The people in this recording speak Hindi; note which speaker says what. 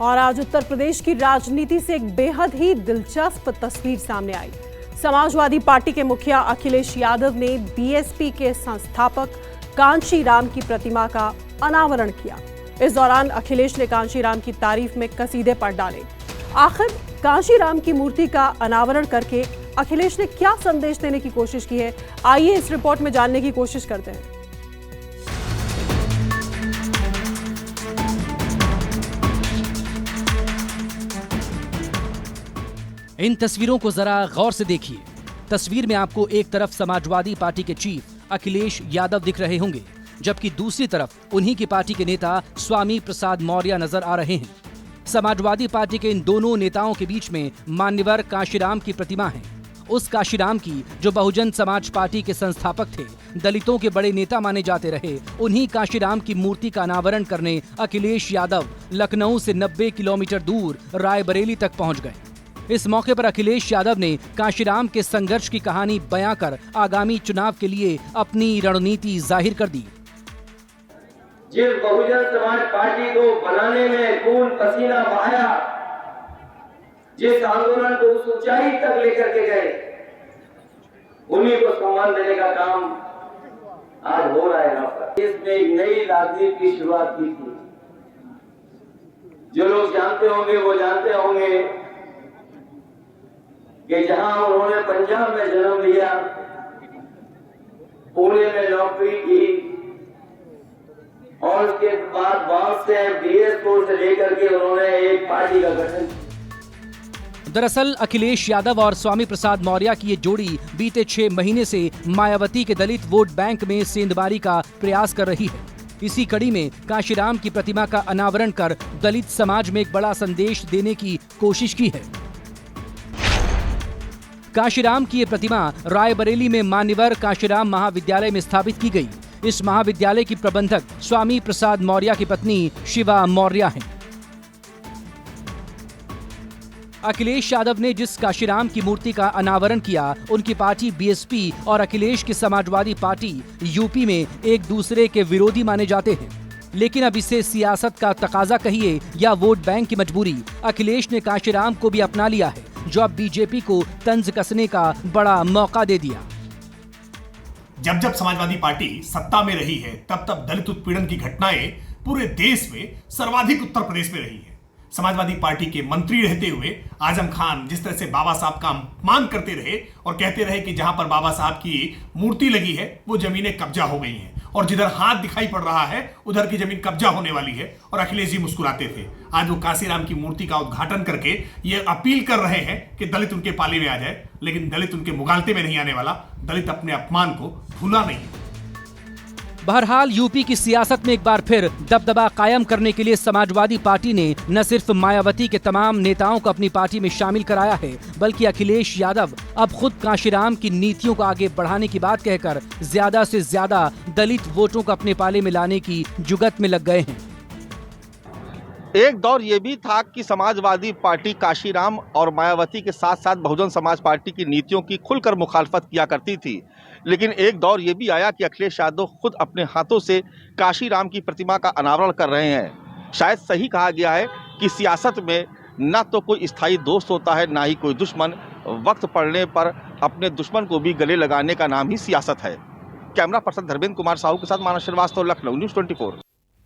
Speaker 1: और आज उत्तर प्रदेश की राजनीति से एक बेहद ही दिलचस्प तस्वीर सामने आई। समाजवादी पार्टी के मुखिया अखिलेश यादव ने बीएसपी के संस्थापक कांशीराम की प्रतिमा का अनावरण किया। इस दौरान अखिलेश ने कांशीराम की तारीफ में कसीदे पढ़ डाले। आखिर कांशीराम की मूर्ति का अनावरण करके अखिलेश ने क्या संदेश देने की कोशिश की है, आइए इस रिपोर्ट में जानने की कोशिश करते हैं।
Speaker 2: इन तस्वीरों को जरा गौर से देखिए। तस्वीर में आपको एक तरफ समाजवादी पार्टी के चीफ अखिलेश यादव दिख रहे होंगे, जबकि दूसरी तरफ उन्हीं की पार्टी के नेता स्वामी प्रसाद मौर्य नजर आ रहे हैं। समाजवादी पार्टी के इन दोनों नेताओं के बीच में मान्यवर कांशीराम की प्रतिमा है। उस कांशीराम की जो बहुजन समाज पार्टी के संस्थापक थे, दलितों के बड़े नेता माने जाते रहे, उन्हीं कांशीराम की मूर्ति का अनावरण करने अखिलेश यादव लखनऊ से 90 किलोमीटर दूर रायबरेली तक पहुंच गए। इस मौके पर अखिलेश यादव ने कांशीराम के संघर्ष की कहानी बयां कर आगामी चुनाव के लिए अपनी रणनीति जाहिर कर दी।
Speaker 3: जिस बहुजन समाज पार्टी को बनाने में खून पसीना बहाया, जिस आंदोलन को उस ऊंचाई तक लेकर के गए, उन्हीं को सम्मान देने का काम आज हो रहा है। यहाँ पर इसमें एक नई राजनीति की शुरुआत की थी। जो लोग जानते होंगे वो जानते होंगे कि जहां उन्होंने पंजाब में जन्म लिया, पुणे में नौकरी की और उसके बाद वहां से बीएसपी से लेकर के उन्होंने एक पार्टी का गठन किया।
Speaker 2: दरअसल अखिलेश यादव और स्वामी प्रसाद मौर्य की ये जोड़ी बीते 6 महीने से मायावती के दलित वोट बैंक में सेंधमारी का प्रयास कर रही है। इसी कड़ी में कांशीराम की प्रतिमा का अनावरण कर दलित समाज में एक बड़ा संदेश देने की कोशिश की है। कांशीराम की ये प्रतिमा रायबरेली में मान्यवर कांशीराम महाविद्यालय में स्थापित की गई। इस महाविद्यालय की प्रबंधक स्वामी प्रसाद मौर्य की पत्नी शिवा मौर्य हैं। अखिलेश यादव ने जिस कांशीराम की मूर्ति का अनावरण किया, उनकी पार्टी बीएसपी और अखिलेश की समाजवादी पार्टी यूपी में एक दूसरे के विरोधी माने जाते हैं। लेकिन अब इसे सियासत का तकाजा कहिए या वोट बैंक की मजबूरी, अखिलेश ने कांशीराम को भी अपना लिया है, जो अब बीजेपी को तंज कसने का बड़ा मौका दे दिया।
Speaker 4: जब जब समाजवादी पार्टी सत्ता में रही है, तब तब दलित उत्पीड़न की घटनाएं पूरे देश में सर्वाधिक उत्तर प्रदेश में रही है। समाजवादी पार्टी के मंत्री रहते हुए आजम खान जिस तरह से बाबा साहब का अपमान करते रहे और कहते रहे कि जहां पर बाबा साहब की मूर्ति लगी है वो जमीनें कब्जा हो गई हैं, और जिधर हाथ दिखाई पड़ रहा है उधर की जमीन कब्जा होने वाली है, और अखिलेश जी मुस्कुराते थे। आज वो कांशीराम की मूर्ति का उद्घाटन करके ये अपील कर रहे हैं कि दलित उनके पाले में आ जाए, लेकिन दलित उनके मुगालते में नहीं आने वाला। दलित अपने अपमान को भूला नहीं।
Speaker 2: बहरहाल यूपी की सियासत में एक बार फिर दबदबा कायम करने के लिए समाजवादी पार्टी ने न सिर्फ मायावती के तमाम नेताओं को अपनी पार्टी में शामिल कराया है, बल्कि अखिलेश यादव अब खुद कांशीराम की नीतियों को आगे बढ़ाने की बात कहकर ज्यादा से ज्यादा दलित वोटों को अपने पाले में लाने की जुगत में लग गए हैं।
Speaker 5: एक दौर ये भी था कि समाजवादी पार्टी कांशीराम और मायावती के साथ साथ बहुजन समाज पार्टी की नीतियों की खुलकर मुखालफत किया करती थी, लेकिन एक दौर ये भी आया कि अखिलेश यादव खुद अपने हाथों से कांशीराम की प्रतिमा का अनावरण कर रहे हैं। शायद सही कहा गया है कि सियासत में न तो कोई स्थायी दोस्त होता है, ना ही कोई दुश्मन। वक्त पड़ने पर अपने दुश्मन को भी गले लगाने का नाम ही सियासत है। कैमरा पर्सन धर्मेंद्र कुमार साहू के साथ मानस श्रीवास्तव, लखनऊ, न्यूज़ 24।